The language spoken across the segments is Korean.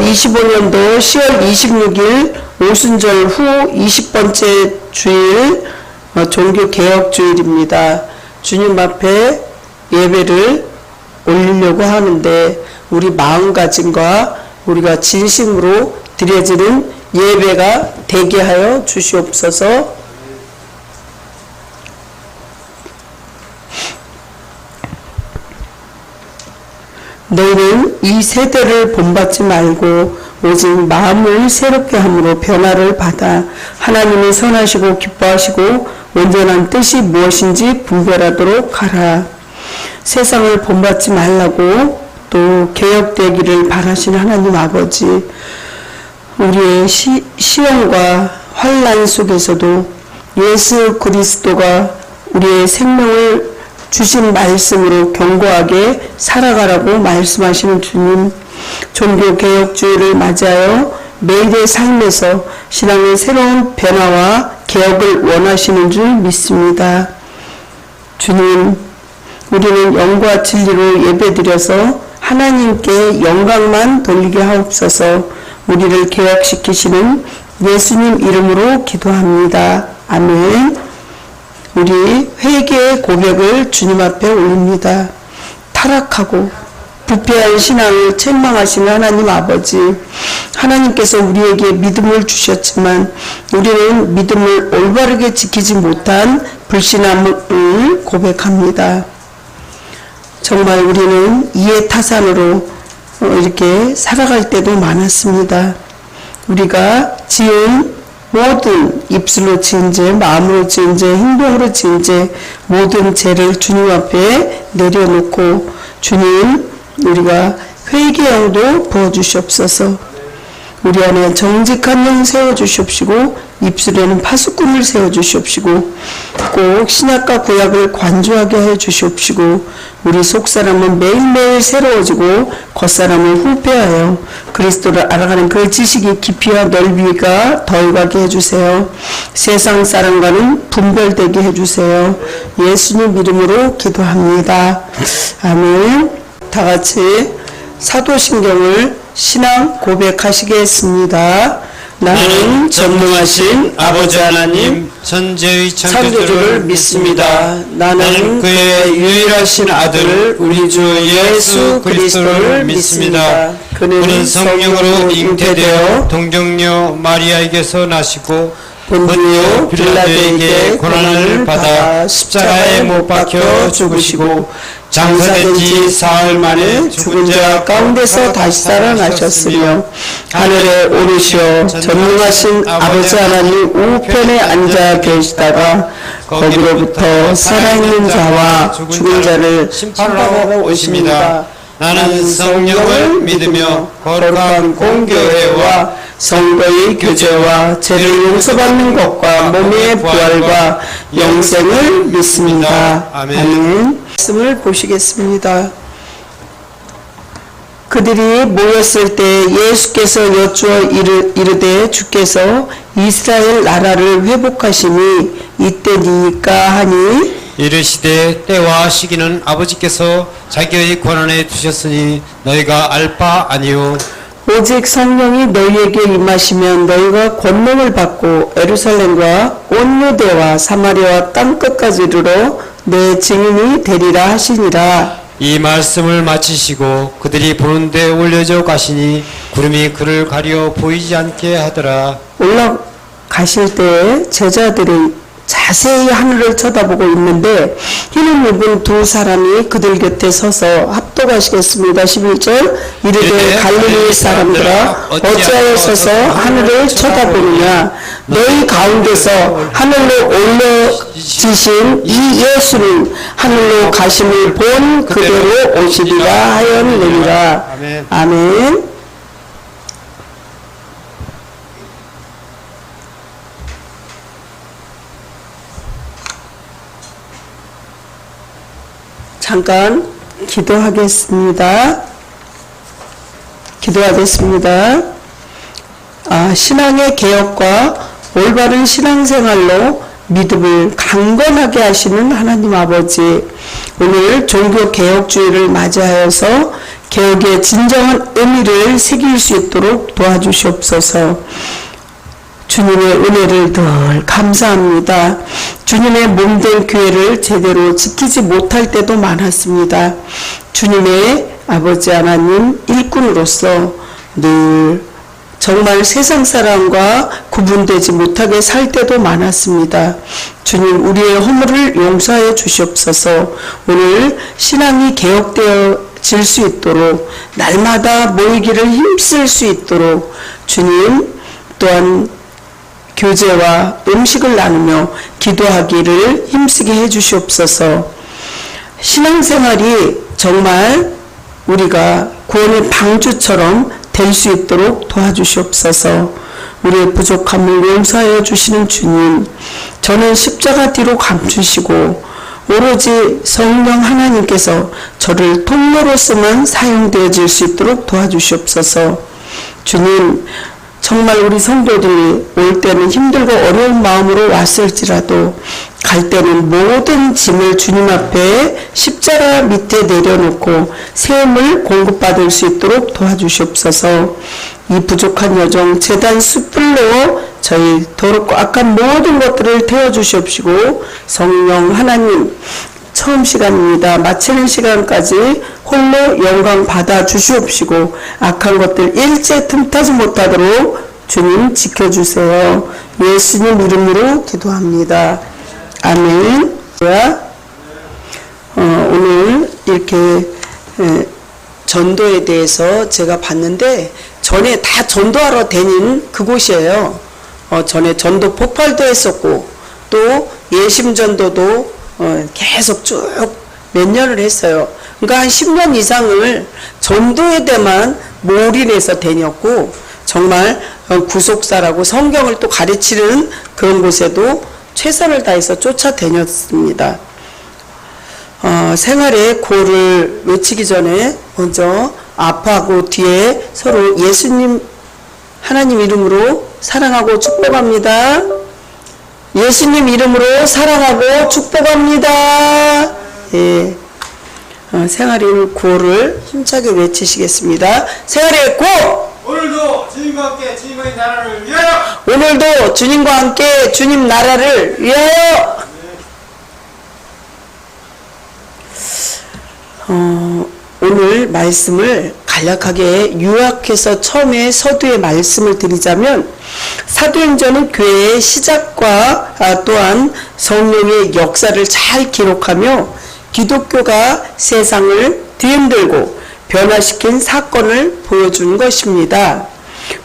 2025년도 10월 26일 오순절 후 20번째 주일 종교개혁주일입니다. 주님 앞에 예배를 올리려고 하는데 우리 마음가짐과 우리가 진심으로 드려지는 예배가 되게 하여 주시옵소서. 너희는 이 세대를 본받지 말고 오직 마음을 새롭게 함으로 변화를 받아 하나님이 선하시고 기뻐하시고 온전한 뜻이 무엇인지 분별하도록 하라. 세상을 본받지 말라고 또 개혁되기를 바라신 하나님 아버지, 우리의 시험과 환난 속에서도 예수 그리스도가 우리의 생명을 주신 말씀으로 견고하게 살아가라고 말씀하시는 주님, 종교개혁주의를 맞이하여 매일의 삶에서 신앙의 새로운 변화와 개혁을 원하시는 줄 믿습니다. 주님, 우리는 영과 진리로 예배드려서 하나님께 영광만 돌리게 하옵소서. 우리를 개혁시키시는 예수님 이름으로 기도합니다. 아멘. 우리 회개의 고백을 주님 앞에 올립니다. 타락하고 부패한 신앙을 책망하시는 하나님 아버지, 하나님께서 우리에게 믿음을 주셨지만 우리는 믿음을 올바르게 지키지 못한 불신함을 고백합니다. 정말 우리는 이해타산으로 이렇게 살아갈 때도 많았습니다. 우리가 지은 모든 입술로 지은 죄, 마음으로 지은 죄, 행동으로 지은 죄, 모든 죄를 주님 앞에 내려놓고 주님, 우리가 회개의 영도 부어주시옵소서. 우리 안에 정직한 영 세워주시옵시고 입술에는 파수꾼을 세워주시옵시고 꼭 신약과 구약을 관조하게 해주시옵시고 우리 속사람은 매일매일 새로워지고 겉사람을 후패하여 그리스도를 알아가는 그 지식이 깊이와 넓이가 더해가게 해주세요. 세상 사람과는 분별되게 해주세요. 예수님 이름으로 기도합니다. 아멘. 다 같이 사도신경을 신앙 고백하시겠습니다. 나는 전능하신 아버지 하나님 천지의 창조주를 믿습니다. 나는 그의 유일하신 아들 우리 주 예수 그리스도를 믿습니다. 그는 성령으로 잉태되어 동정녀 마리아에게서 나시고 본디오 빌라도에게 고난을 받아 십자가에 못 박혀 죽으시고 장사된 지 사흘 만에 죽은 자 가운데서 다시 살아나셨으며 하늘에 오르시어 전능하신 아버지 하나님 우편에 앉아 계시다가 거기로부터 살아있는 자와 죽은 자를 심판하러 오십니다. 나는 성령을 믿으며 거룩한 공교회와 성도의 교제와 죄를 용서받는 것과 몸의 부활과 영생을 믿습니다. 아멘. 말씀을 보시겠습니다. 그들이 모였을 때 예수께서 여쭈어 이르되 주께서 이스라엘 나라를 회복하시니 이때니까 하니 이르시되 때와 시기는 아버지께서 자기의 권한에 두셨으니 너희가 알 바 아니요 오직 성령이 너희에게 임하시면 너희가 권능을 받고 예루살렘과 온 유대와 사마리아와 땅끝까지 이르러 내 증인이 되리라 하시니라. 이 말씀을 마치시고 그들이 보는데 올려져 가시니 구름이 그를 가려 보이지 않게 하더라. 올라가실 때 제자들이 자세히 하늘을 쳐다보고 있는데 흰옷 입은 두 사람이 그들 곁에 서서 합독하시겠습니다. 11절 이르되 갈릴리 사람들아 어찌하여 서서 하늘을 쳐다보느냐 너희 가운데서 하늘로 올려지신 이 예수는 하늘로 가심을 본 그대로 오시리라 하였느니라. 아멘. 잠깐 기도하겠습니다. 신앙의 개혁과 올바른 신앙생활로 믿음을 강건하게 하시는 하나님 아버지, 오늘 종교개혁주의를 맞이하여서 개혁의 진정한 의미를 새길 수 있도록 도와주시옵소서. 주님의 은혜를 늘 감사합니다. 주님의 몸된 교회를 제대로 지키지 못할 때도 많았습니다. 주님의 아버지 하나님 일꾼으로서 늘 정말 세상 사람과 구분되지 못하게 살 때도 많았습니다. 주님, 우리의 허물을 용서하여 주시옵소서. 오늘 신앙이 개혁되어질 수 있도록 날마다 모이기를 힘쓸 수 있도록 주님 또한 교제와 음식을 나누며 기도하기를 힘쓰게 해주시옵소서. 신앙생활이 정말 우리가 구원의 방주처럼 될 수 있도록 도와주시옵소서. 우리의 부족함을 용서하여 주시는 주님, 저는 십자가 뒤로 감추시고 오로지 성령 하나님께서 저를 통로로서만 사용되어질 수 있도록 도와주시옵소서. 주님, 정말 우리 성도들이 올 때는 힘들고 어려운 마음으로 왔을지라도 갈 때는 모든 짐을 주님 앞에 십자가 밑에 내려놓고 세움을 공급받을 수 있도록 도와주시옵소서. 이 부족한 여정 제단 숯불로 저희 더럽고 악한 모든 것들을 태워주시옵시고 성령 하나님 처음 시간입니다. 마치는 시간까지 홀로 영광 받아 주시옵시고 악한 것들 일체 틈타지 못하도록 주님 지켜주세요. 예수님 이름으로 기도합니다. 아멘. 오늘 이렇게 전도에 대해서 제가 봤는데 전에 다 전도하러 다닌 그곳이에요. 전에 전도 폭발도 했었고 또 예심 전도도 계속 쭉 몇 년을 했어요. 그러니까 한 10년 이상을 전도에 대만 몰인해서 다녔고 정말 구속사라고 성경을 또 가르치는 그런 곳에도 최선을 다해서 쫓아다녔습니다. 생활의 고를 외치기 전에 먼저 앞하고 뒤에 서로 예수님 하나님 이름으로 사랑하고 축복합니다. 예수님 이름으로 사랑하고 축복합니다. 예. 생활의 구호를 힘차게 외치시겠습니다. 생활의 구호! 오늘도 주님과 함께 주님의 나라를 위하여! 오늘도 주님과 함께 주님 나라를 위하여! 오늘 말씀을 간략하게 요약해서 처음에 서두에 말씀을 드리자면 사도행전은 교회의 시작과 또한 성령의 역사를 잘 기록하며 기독교가 세상을 뒤흔들고 변화시킨 사건을 보여주는 것입니다.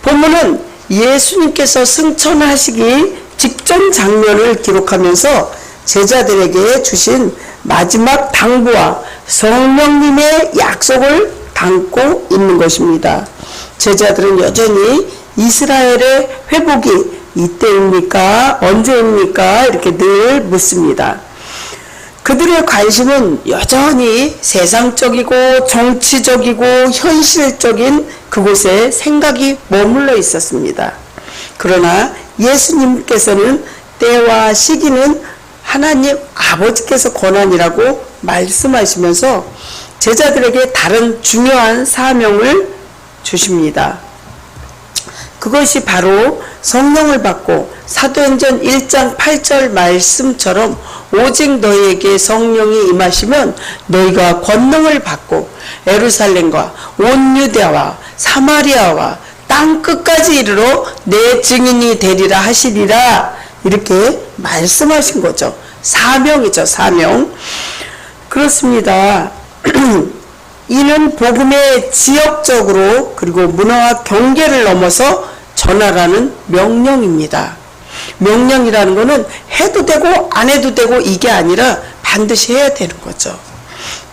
본문은 예수님께서 승천하시기 직전 장면을 기록하면서 제자들에게 주신 마지막 당부와 성령님의 약속을 담고 있는 것입니다. 제자들은 여전히 이스라엘의 회복이 이때입니까? 언제입니까? 이렇게 늘 묻습니다. 그들의 관심은 여전히 세상적이고 정치적이고 현실적인 그곳에 생각이 머물러 있었습니다. 그러나 예수님께서는 때와 시기는 하나님 아버지께서 권한이라고 말씀하시면서 제자들에게 다른 중요한 사명을 주십니다. 그것이 바로 성령을 받고 사도행전 1장 8절 말씀처럼 오직 너희에게 성령이 임하시면 너희가 권능을 받고 예루살렘과 온 유대와 사마리아와 땅 끝까지 이르러 내 증인이 되리라 하시리라 이렇게 말씀하신 거죠. 사명이죠. 사명. 그렇습니다. 이는 복음의 지역적으로 그리고 문화와 경계를 넘어서 전하라는 명령입니다. 명령이라는 것은 해도 되고 안 해도 되고 이게 아니라 반드시 해야 되는 거죠.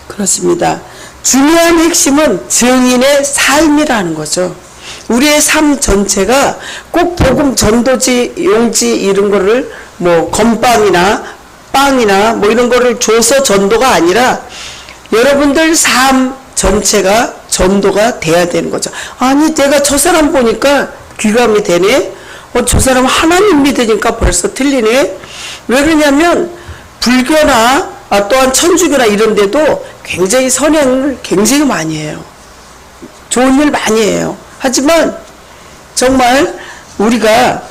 그렇습니다. 중요한 핵심은 증인의 삶이라는 거죠. 우리의 삶 전체가 꼭 복음 전도지 용지 이런 거를 뭐 건빵이나 빵이나 뭐 이런 거를 줘서 전도가 아니라 여러분들 삶 전체가 전도가 돼야 되는 거죠. 아니 내가 저 사람 보니까 귀감이 되네. 저 사람 하나님 믿으니까 벌써 틀리네. 왜 그러냐면 불교나 또한 천주교나 이런 데도 굉장히 선행을 굉장히 많이 해요. 좋은 일 많이 해요. 하지만 정말 우리가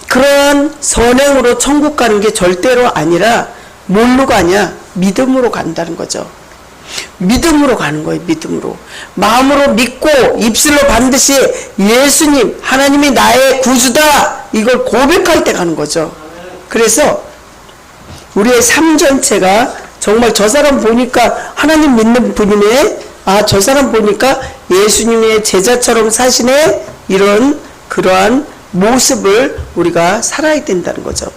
그러한 선행으로 천국 가는 게 절대로 아니라 뭘로 가냐? 믿음으로 간다는 거죠. 믿음으로 가는 거예요. 믿음으로. 마음으로 믿고 입술로 반드시 예수님, 하나님이 나의 구주다, 이걸 고백할 때 가는 거죠. 그래서 우리의 삶 전체가 정말 저 사람 보니까 하나님 믿는 분이네, 아, 저 사람 보니까 예수님의 제자처럼 사시네, 이런 그러한 모습을 우리가 살아야 된다는 거죠.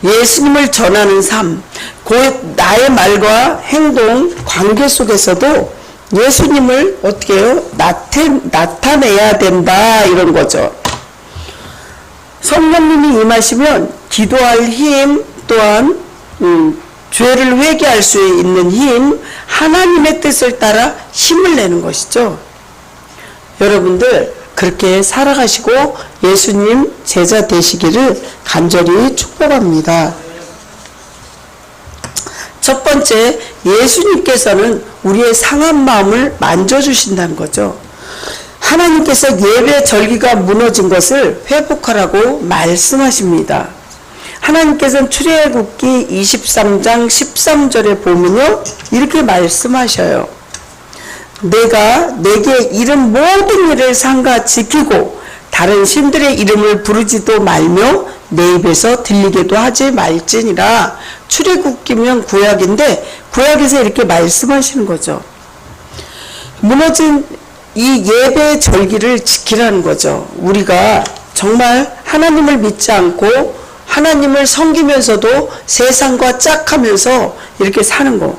예수님을 전하는 삶, 곧 나의 말과 행동, 관계 속에서도 예수님을 어떻게 해요? 나타내야 된다, 이런 거죠. 성령님이 임하시면 기도할 힘, 또한 죄를 회개할 수 있는 힘, 하나님의 뜻을 따라 힘을 내는 것이죠. 여러분들 그렇게 살아가시고 예수님 제자 되시기를 간절히 축복합니다. 첫 번째, 예수님께서는 우리의 상한 마음을 만져주신다는 거죠. 하나님께서 예배 절기가 무너진 것을 회복하라고 말씀하십니다. 하나님께서는 출애굽기 23장 13절에 보면요, 이렇게 말씀하셔요. 내가 내게 이른 모든 일을 삼가 지키고 다른 신들의 이름을 부르지도 말며 내 입에서 들리게도 하지 말지니라. 출애굽기면 구약인데 구약에서 이렇게 말씀하시는 거죠. 무너진 이 예배 절기를 지키라는 거죠. 우리가 정말 하나님을 믿지 않고 하나님을 섬기면서도 세상과 짝하면서 이렇게 사는 거.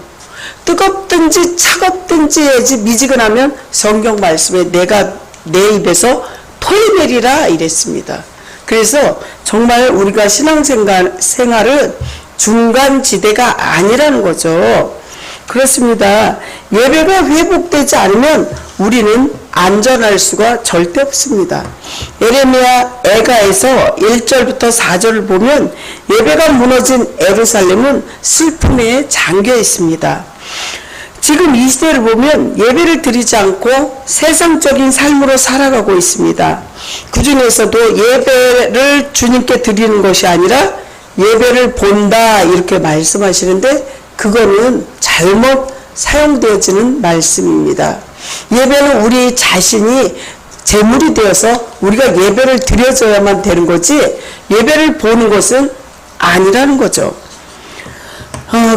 뜨겁든지 차갑든지 해야지 미지근하면 성경 말씀에 내가 내 입에서 토해내리라 이랬습니다. 그래서 정말 우리가 신앙생활은 중간지대가 아니라는 거죠. 그렇습니다. 예배가 회복되지 않으면 우리는 안전할 수가 절대 없습니다. 예레미야 애가에서 1절부터 4절을 보면 예배가 무너진 예루살렘은 슬픔에 잠겨 있습니다. 지금 이 시대를 보면 예배를 드리지 않고 세상적인 삶으로 살아가고 있습니다. 그 중에서도 예배를 주님께 드리는 것이 아니라 예배를 본다 이렇게 말씀하시는데 그거는 잘못 사용되어지는 말씀입니다. 예배는 우리 자신이 제물이 되어서 우리가 예배를 드려줘야만 되는 거지 예배를 보는 것은 아니라는 거죠.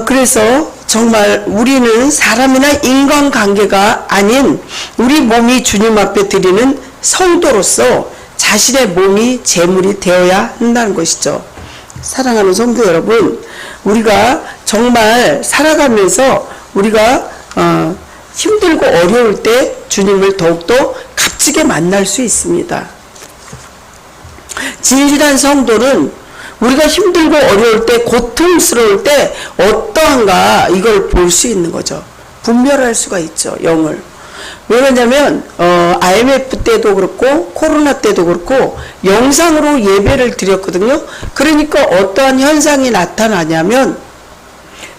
그래서 정말 우리는 사람이나 인간관계가 아닌 우리 몸이 주님 앞에 드리는 성도로서 자신의 몸이 제물이 되어야 한다는 것이죠. 사랑하는 성도 여러분, 우리가 정말 살아가면서 우리가 힘들고 어려울 때 주님을 더욱더 값지게 만날 수 있습니다. 진실한 성도는 우리가 힘들고 어려울 때, 고통스러울 때 어떠한가 이걸 볼 수 있는 거죠. 분별할 수가 있죠, 영을. 왜 그러냐면 IMF 때도 그렇고 코로나 때도 그렇고 영상으로 예배를 드렸거든요. 그러니까 어떠한 현상이 나타나냐면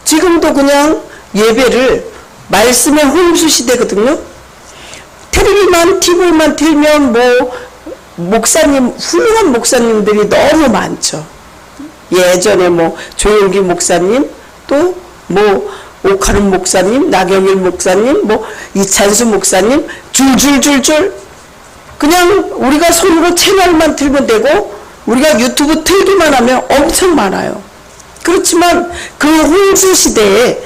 지금도 그냥 예배를 말씀의 홍수 시대거든요. 텔레비만 TV만 틀면 목사님, 훌륭한 목사님들이 너무 많죠. 예전에 조용기 목사님, 또 오카른 목사님, 나경일 목사님, 이찬수 목사님, 줄줄줄줄 그냥 우리가 손으로 채널만 틀면 되고 우리가 유튜브 틀기만 하면 엄청 많아요. 그렇지만 그 홍수 시대에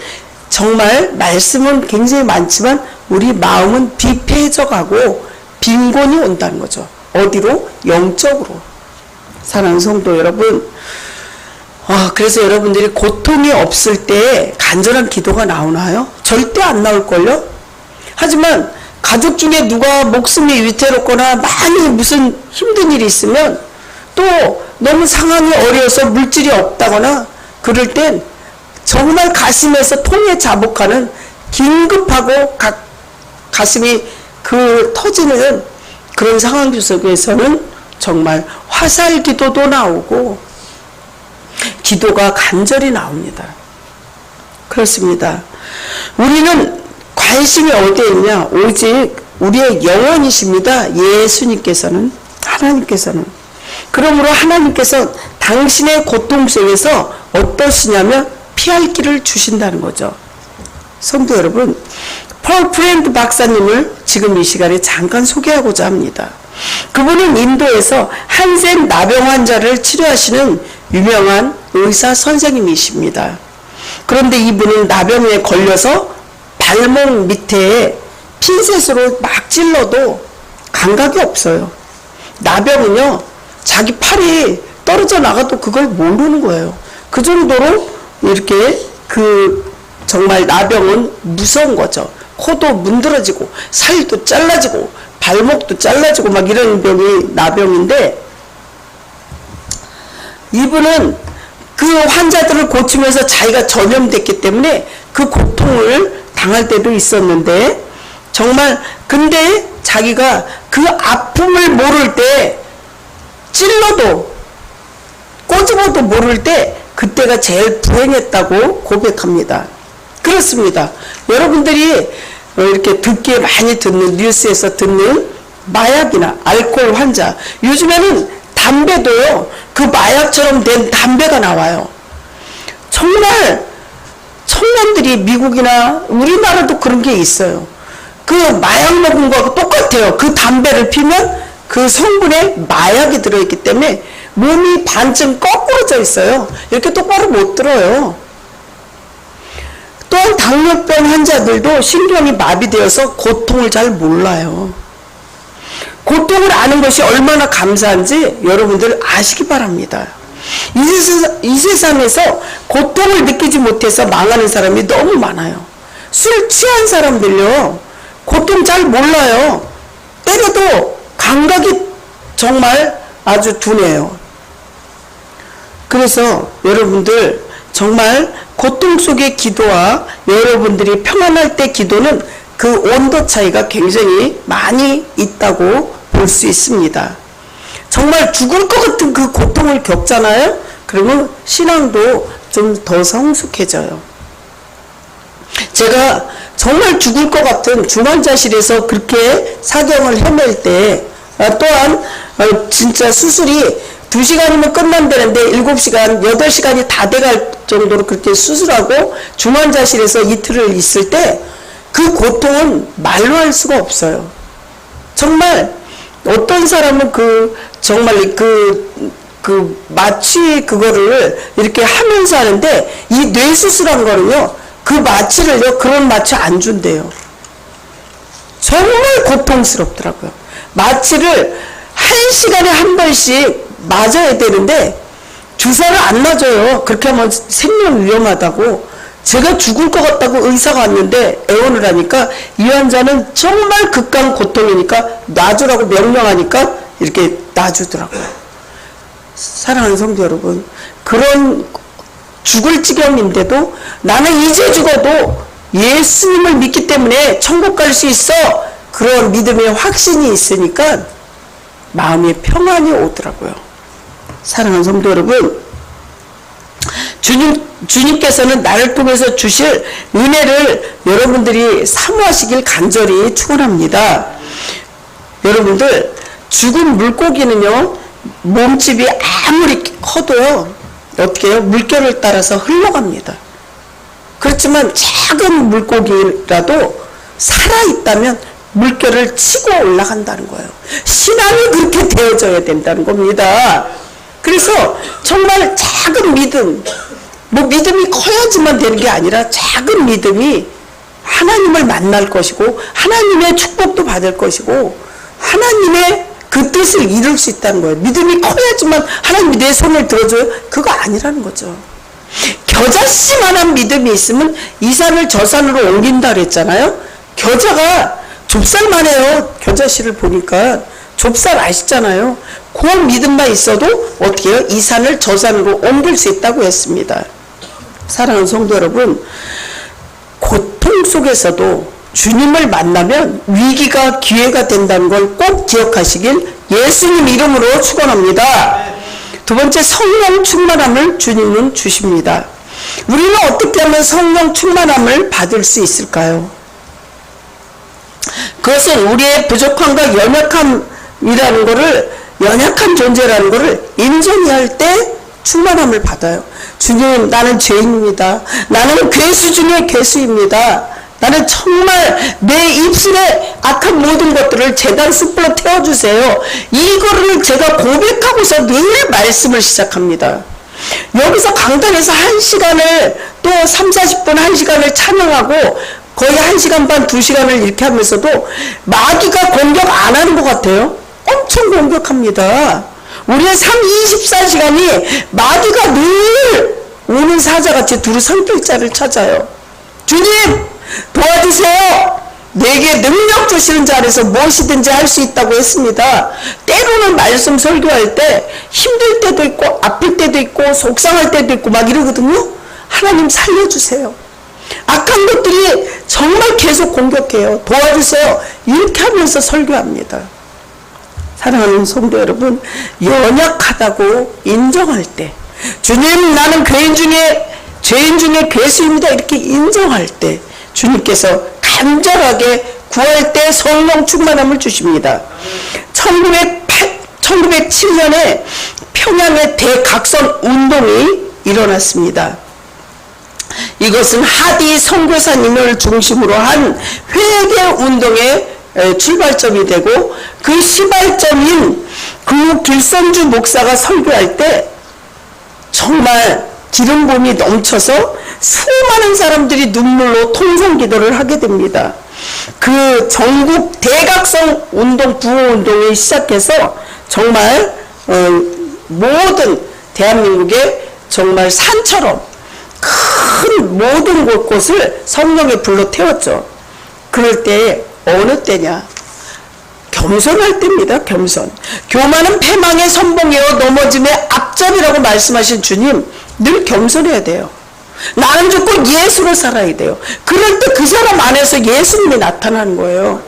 정말 말씀은 굉장히 많지만 우리 마음은 비폐해져 가고 빈곤이 온다는 거죠. 어디로? 영적으로. 사랑하는 성도 여러분, 그래서 여러분들이 고통이 없을 때 간절한 기도가 나오나요? 절대 안 나올걸요? 하지만 가족 중에 누가 목숨이 위태롭거나 많이 무슨 힘든 일이 있으면 또 너무 상황이 어려워서 물질이 없다거나 그럴 땐 정말 가슴에서 통에 자복하는 긴급하고 가슴이 터지는 그런 상황 속에서는 정말 화살 기도도 나오고 기도가 간절히 나옵니다. 그렇습니다. 우리는 관심이 어디에 있냐? 오직 우리의 영혼이십니다. 예수님께서는, 하나님께서는. 그러므로 하나님께서 당신의 고통 속에서 어떠시냐면 피할 길을 주신다는 거죠. 성도 여러분, 폴 프렌드 박사님을 지금 이 시간에 잠깐 소개하고자 합니다. 그분은 인도에서 한센 나병 환자를 치료하시는 유명한 의사 선생님이십니다. 그런데 이분은 나병에 걸려서 발목 밑에 핀셋으로 막 찔러도 감각이 없어요. 나병은요, 자기 팔이 떨어져 나가도 그걸 모르는 거예요. 그 정도로 이렇게 정말 나병은 무서운 거죠. 코도 문드러지고 살도 잘라지고 발목도 잘라지고 막 이런 병이 나병인데, 이분은 그 환자들을 고치면서 자기가 전염됐기 때문에 그 고통을 당할 때도 있었는데, 정말 근데 자기가 그 아픔을 모를 때, 찔러도 꼬집어도 모를 때 그때가 제일 불행했다고 고백합니다. 그렇습니다. 여러분들이 이렇게 듣기에 많이 듣는, 뉴스에서 듣는 마약이나 알코올 환자, 요즘에는 담배도요, 그 마약처럼 된 담배가 나와요. 정말 청년들이 미국이나 우리나라도 그런 게 있어요. 그 마약 먹은 거하고 똑같아요. 그 담배를 피면 그 성분에 마약이 들어있기 때문에 몸이 반쯤 거꾸러져 있어요. 이렇게 똑바로 못 들어요. 또한 당뇨병 환자들도 신경이 마비되어서 고통을 잘 몰라요. 고통을 아는 것이 얼마나 감사한지 여러분들 아시기 바랍니다. 이 세상에서 고통을 느끼지 못해서 망하는 사람이 너무 많아요. 술 취한 사람들요, 고통 잘 몰라요. 때려도 감각이 정말 아주 둔해요. 그래서 여러분들 정말 고통 속의 기도와 여러분들이 평안할 때 기도는 그 온도 차이가 굉장히 많이 있다고 볼 수 있습니다. 정말 죽을 것 같은 그 고통을 겪잖아요. 그러면 신앙도 좀 더 성숙해져요. 제가 정말 죽을 것 같은 중환자실에서 그렇게 사경을 헤맬 때, 또한 진짜 수술이 2시간이면 끝난다는데 7시간, 8시간이 다 돼갈 정도로 그렇게 수술하고 중환자실에서 이틀을 있을 때 그 고통은 말로 할 수가 없어요. 정말 어떤 사람은 정말 마취 그거를 이렇게 하면서 하는데, 이 뇌수술한 거는요, 그 마취를요, 그런 마취 안 준대요. 정말 고통스럽더라고요. 마취를 1시간에 한 번씩 맞아야 되는데 주사를 안 맞아요. 그렇게 하면 생명 위험하다고. 제가 죽을 것 같다고 의사가 왔는데 애원을 하니까 이 환자는 정말 극강 고통이니까 놔주라고 명령하니까 이렇게 놔주더라고요. 사랑하는 성도 여러분, 그런 죽을 지경인데도 나는 이제 죽어도 예수님을 믿기 때문에 천국 갈 수 있어, 그런 믿음의 확신이 있으니까 마음에 평안이 오더라고요. 사랑하는 성도 여러분, 주님께서는 나를 통해서 주실 은혜를 여러분들이 사모하시길 간절히 축원합니다. 여러분들, 죽은 물고기는요, 몸집이 아무리 커도요, 어떻게 해요? 물결을 따라서 흘러갑니다. 그렇지만 작은 물고기라도 살아있다면 물결을 치고 올라간다는 거예요. 신앙이 그렇게 되어져야 된다는 겁니다. 그래서 정말 작은 믿음, 믿음이 커야지만 되는 게 아니라 작은 믿음이 하나님을 만날 것이고 하나님의 축복도 받을 것이고 하나님의 그 뜻을 이룰 수 있다는 거예요. 믿음이 커야지만 하나님이 내 손을 들어줘요? 그거 아니라는 거죠. 겨자씨만한 믿음이 있으면 이 산을 저 산으로 옮긴다 그랬잖아요. 겨자가 좁쌀만 해요. 겨자씨를 보니까 좁쌀 아시잖아요. 그 믿음만 있어도 어떻게 해요? 이 산을 저 산으로 옮길 수 있다고 했습니다. 사랑하는 성도 여러분, 고통 속에서도 주님을 만나면 위기가 기회가 된다는 걸 꼭 기억하시길 예수님 이름으로 축원합니다. 두 번째, 성령 충만함을 주님은 주십니다. 우리는 어떻게 하면 성령 충만함을 받을 수 있을까요? 그것은 우리의 부족함과 연약함이라는 거를, 연약한 존재라는 거를 인정해야 할 때 충만함을 받아요. 주님, 나는 죄인입니다. 나는 괴수 중에 괴수입니다. 나는 정말 내 입술에 악한 모든 것들을 재단 숯불로 태워주세요. 이거를 제가 고백하고서 늘 말씀을 시작합니다. 여기서 강단에서 1시간을 또 3, 40분 1시간을 찬양하고 거의 1시간 반, 2시간을 이렇게 하면서도 마귀가 공격 안 하는 것 같아요. 엄청 공격합니다. 우리의 24시간이 마귀가 늘 오는 사자같이 두루 성필자를 찾아요. 주님 도와주세요. 내게 능력 주시는 자 안에서 무엇이든지 할 수 있다고 했습니다. 때로는 말씀 설교할 때 힘들 때도 있고 아플 때도 있고 속상할 때도 있고 막 이러거든요. 하나님 살려주세요. 악한 것들이 정말 계속 공격해요. 도와주세요. 이렇게 하면서 설교합니다. 사랑하는 성도 여러분, 연약하다고 인정할 때, 주님 나는 죄인 중에 괴수입니다 이렇게 인정할 때 주님께서 간절하게 구할 때 성령 충만함을 주십니다. 1907년에 평양의 대각성 운동이 일어났습니다. 이것은 하디 선교사님을 중심으로 한 회개 운동의 출발점이 되고, 그 시발점인 그 길선주 목사가 설교할 때 정말 기름 부음이 넘쳐서 수많은 사람들이 눈물로 통성 기도를 하게 됩니다. 그 전국 대각성 운동, 부흥 운동이 시작해서 정말 모든 대한민국의 정말 산처럼 큰 모든 곳곳을 성령의 불로 태웠죠. 그럴 때 어느 때냐? 겸손할 때입니다. 겸손. 교만은 패망의 선봉이요 넘어짐의 앞잡이라고 말씀하신 주님, 늘 겸손해야 돼요. 나는 죽고 예수로 살아야 돼요. 그럴 때 그 사람 안에서 예수님이 나타나는 거예요.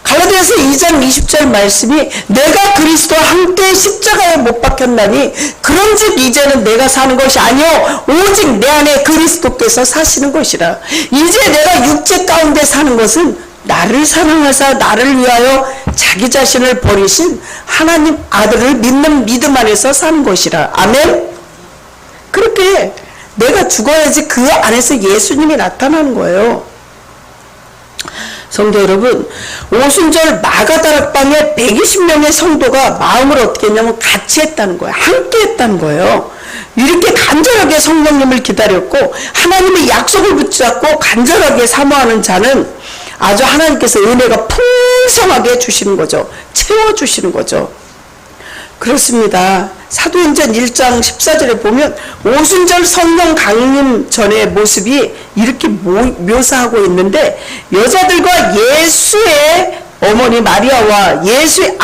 갈라디아서 2장 20절 말씀이 내가 그리스도와 함께 십자가에 못 박혔나니 그런즉 이제는 내가 사는 것이 아니요 오직 내 안에 그리스도께서 사시는 것이라. 이제 내가 육체 가운데 사는 것은 나를 사랑하사 나를 위하여 자기 자신을 버리신 하나님 아들을 믿는 믿음 안에서 사는 것이라. 아멘. 그렇게 내가 죽어야지 그 안에서 예수님이 나타나는 거예요. 성도 여러분, 오순절 마가다락방에 120명의 성도가 마음을 어떻게 했냐면 같이 했다는 거예요. 함께 했다는 거예요. 이렇게 간절하게 성령님을 기다렸고 하나님의 약속을 붙잡고 간절하게 사모하는 자는 아주 하나님께서 은혜가 풍성하게 주시는 거죠. 채워주시는 거죠. 그렇습니다. 사도행전 1장 14절에 보면 오순절 성령 강림 전의 모습이 이렇게 묘사하고 있는데, 여자들과 예수의 어머니 마리아와 예수의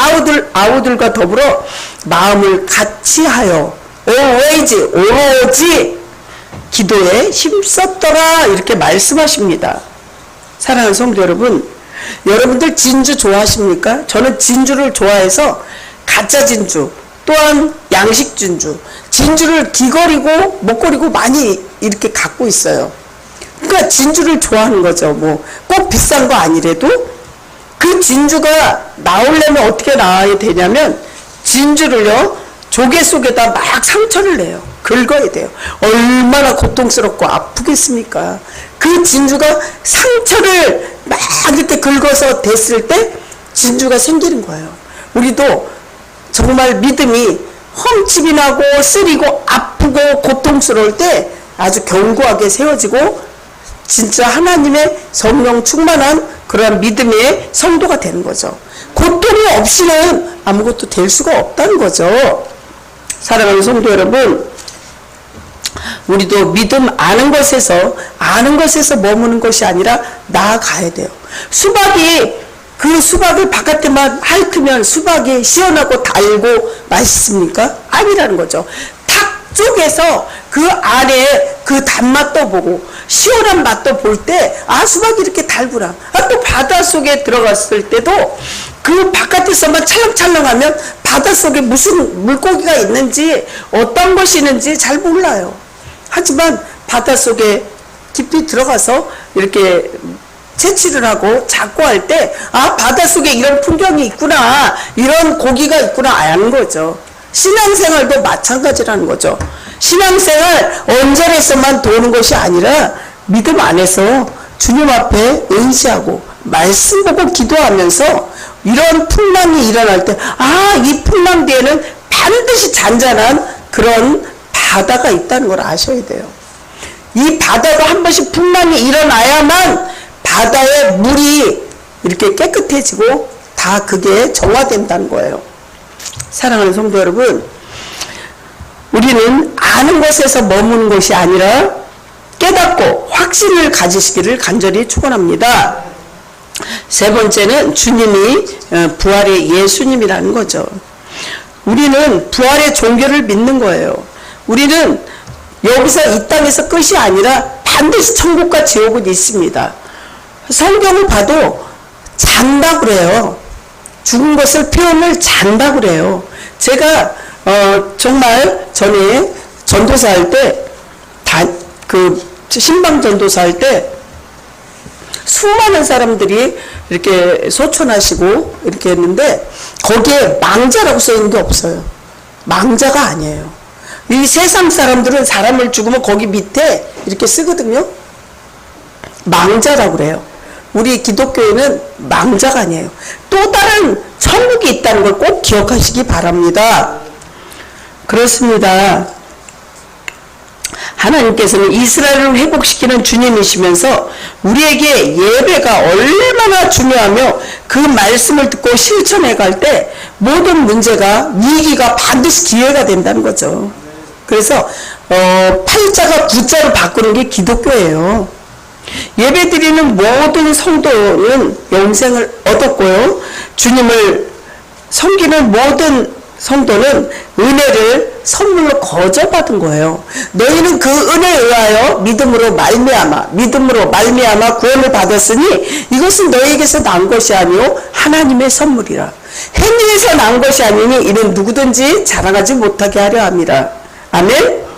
아우들과 더불어 마음을 같이하여 오로지 기도에 힘썼더라 이렇게 말씀하십니다. 사랑하는 성도 여러분, 여러분들 진주 좋아하십니까? 저는 진주를 좋아해서 가짜 진주, 또한 양식 진주, 진주를 귀걸이고 목걸이고 많이 이렇게 갖고 있어요. 그러니까 진주를 좋아하는 거죠. 뭐 꼭 비싼 거 아니래도 그 진주가 나오려면 어떻게 나와야 되냐면 진주를요 조개 속에다 막 상처를 내요. 긁어야 돼요. 얼마나 고통스럽고 아프겠습니까? 그 진주가 상처를 막 이렇게 긁어서 댔을 때 진주가 생기는 거예요. 우리도 정말 믿음이 험침이 나고 쓰리고 아프고 고통스러울 때 아주 견고하게 세워지고 진짜 하나님의 성령 충만한 그러한 믿음의 성도가 되는 거죠. 고통이 없이는 아무것도 될 수가 없다는 거죠. 사랑하는 성도 여러분, 우리도 믿음 아는 것에서 머무는 것이 아니라 나아가야 돼요. 그 수박을 바깥에만 핥으면 수박이 시원하고 달고 맛있습니까? 아니라는 거죠. 탁 쪽에서 그 안에 그 단맛도 보고 시원한 맛도 볼 때 수박이 이렇게 달구나. 또 바닷속에 들어갔을 때도 그 바깥에서만 찰랑찰랑하면 바닷속에 무슨 물고기가 있는지 어떤 것이 있는지 잘 몰라요. 하지만 바닷속에 깊이 들어가서 이렇게 채취를 하고 잡고 할 때, 아, 바닷속에 이런 풍경이 있구나, 이런 고기가 있구나, 아는 거죠. 신앙생활도 마찬가지라는 거죠. 신앙생활 언저리에서만 도는 것이 아니라 믿음 안에서 주님 앞에 의지하고 말씀 보고 기도하면서 이런 풍랑이 일어날 때, 아, 이 풍랑 뒤에는 반드시 잔잔한 그런 바다가 있다는 걸 아셔야 돼요. 이 바다가 한 번씩 풍랑이 일어나야만 바다의 물이 이렇게 깨끗해지고 다 그게 정화된다는 거예요. 사랑하는 성도 여러분, 우리는 아는 것에서 머무는 것이 아니라 깨닫고 확신을 가지시기를 간절히 축원합니다. 세 번째는 주님이 부활의 예수님이라는 거죠. 우리는 부활의 종교를 믿는 거예요. 우리는 여기서 이 땅에서 끝이 아니라 반드시 천국과 지옥은 있습니다. 성경을 봐도 잔다 그래요. 죽은 것을 표현을 잔다 그래요. 제가 정말 전에 전도사 할 때, 신방 전도사 할 때 수많은 사람들이 이렇게 소천하시고 이렇게 했는데 거기에 망자라고 써있는 게 없어요. 망자가 아니에요. 이 세상 사람들은 사람을 죽으면 거기 밑에 이렇게 쓰거든요. 망자라고 그래요. 우리 기독교에는 망자가 아니에요. 또 다른 천국이 있다는 걸 꼭 기억하시기 바랍니다. 그렇습니다. 하나님께서는 이스라엘을 회복시키는 주님이시면서 우리에게 예배가 얼마나 중요하며 그 말씀을 듣고 실천해 갈 때 모든 문제가, 위기가 반드시 기회가 된다는 거죠. 그래서 8자가 9자로 바꾸는 게 기독교예요. 예배드리는 모든 성도는 영생을 얻었고요. 주님을 섬기는 모든 성도는 은혜를 선물로 거저받은 거예요. 너희는 그 은혜에 의하여 믿음으로 말미암아 구원을 받았으니 이것은 너희에게서 난 것이 아니요 하나님의 선물이라. 행위에서 난 것이 아니니 이는 누구든지 자랑하지 못하게 하려 함이라. 아멘.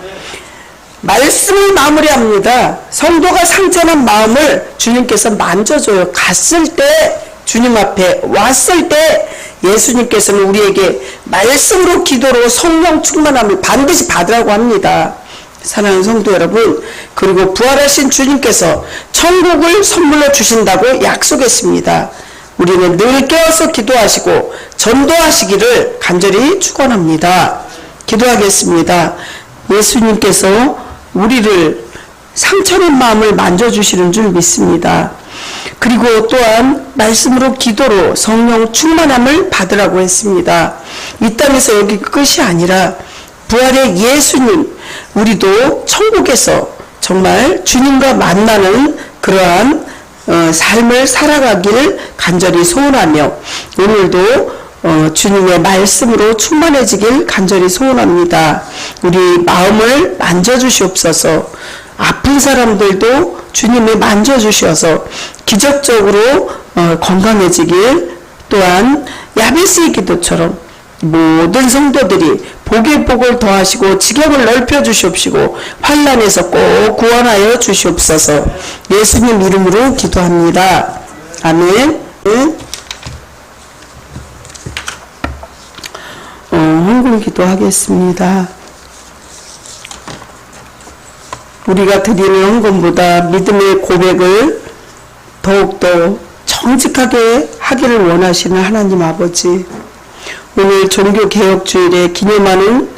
말씀을 마무리합니다. 성도가 상처난 마음을 주님께서 만져줘요. 갔을 때, 주님 앞에 왔을 때 예수님께서는 우리에게 말씀으로, 기도로 성령 충만함을 반드시 받으라고 합니다. 사랑하는 성도 여러분, 그리고 부활하신 주님께서 천국을 선물로 주신다고 약속했습니다. 우리는 늘 깨어서 기도하시고 전도하시기를 간절히 축원합니다. 기도하겠습니다. 예수님께서 우리를 상처낸 마음을 만져주시는 줄 믿습니다. 그리고 또한 말씀으로, 기도로 성령 충만함을 받으라고 했습니다. 이 땅에서 여기 끝이 아니라 부활의 예수님, 우리도 천국에서 정말 주님과 만나는 그러한 삶을 살아가길 간절히 소원하며 오늘도 주님의 말씀으로 충만해지길 간절히 소원합니다. 우리 마음을 만져주시옵소서. 아픈 사람들도 주님이 만져주셔서 기적적으로 건강해지길, 또한 야베스의 기도처럼 모든 성도들이 복에 복을 더하시고 지경을 넓혀 주시옵시고 환난에서 꼭 구원하여 주시옵소서. 예수님 이름으로 기도합니다. 아멘. 헌금 기도하겠습니다. 우리가 드리는 헌금보다 믿음의 고백을 더욱더 정직하게 하기를 원하시는 하나님 아버지, 오늘 종교개혁주일에 기념하는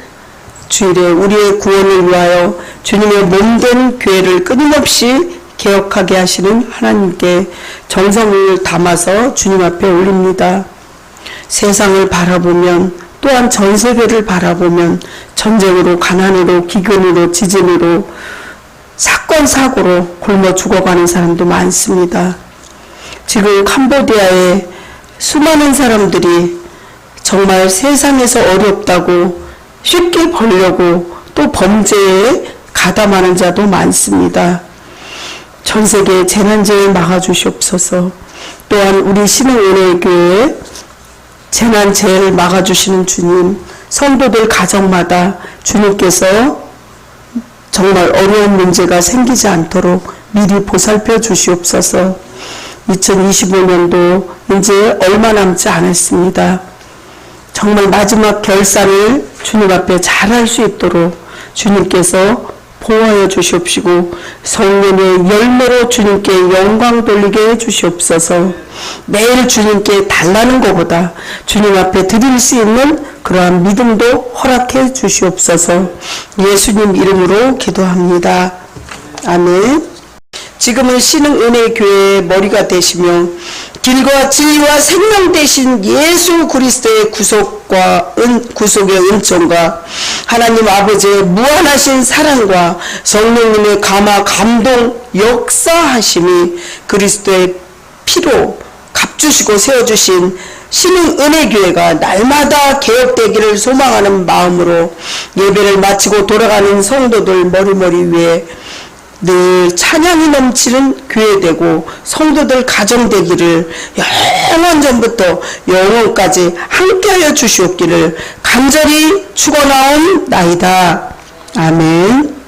주일에 우리의 구원을 위하여 주님의 몸된 교회를 끊임없이 개혁하게 하시는 하나님께 정성을 담아서 주님 앞에 올립니다. 세상을 바라보면, 또한 전 세계를 바라보면 전쟁으로, 가난으로, 기근으로, 지진으로, 사건 사고로 굶어 죽어가는 사람도 많습니다. 지금 캄보디아에 수많은 사람들이 정말 세상에서 어렵다고 쉽게 벌려고 또 범죄에 가담하는 자도 많습니다. 전 세계 재난재해 막아주시옵소서. 또한 우리 신흥은혜교회 재난재해를 막아주시는 주님, 성도들 가정마다 주님께서 정말 어려운 문제가 생기지 않도록 미리 보살펴 주시옵소서. 2025년도 이제 얼마 남지 않았습니다. 정말 마지막 결산을 주님 앞에 잘할 수 있도록 주님께서 보호하여 주시옵시고 성령의 열매로 주님께 영광 돌리게 해 주시옵소서. 매일 주님께 달라는 것보다 주님 앞에 드릴 수 있는 그러한 믿음도 허락해 주시옵소서. 예수님 이름으로 기도합니다. 아멘. 지금은 신흥은혜교회의 머리가 되시며 길과 진리와 생명 되신 예수 그리스도의 구속의 은총과 하나님 아버지의 무한하신 사랑과 성령님의 감화 감동 역사하심이 그리스도의 피로 값주시고 세워주신 신흥은혜교회가 날마다 개혁되기를 소망하는 마음으로 예배를 마치고 돌아가는 성도들 머리머리 위에 늘 찬양이 넘치는 교회되고 성도들 가정되기를 영원전부터 영원까지 함께하여 주시옵기를 간절히 축원하옵나이다. 아멘.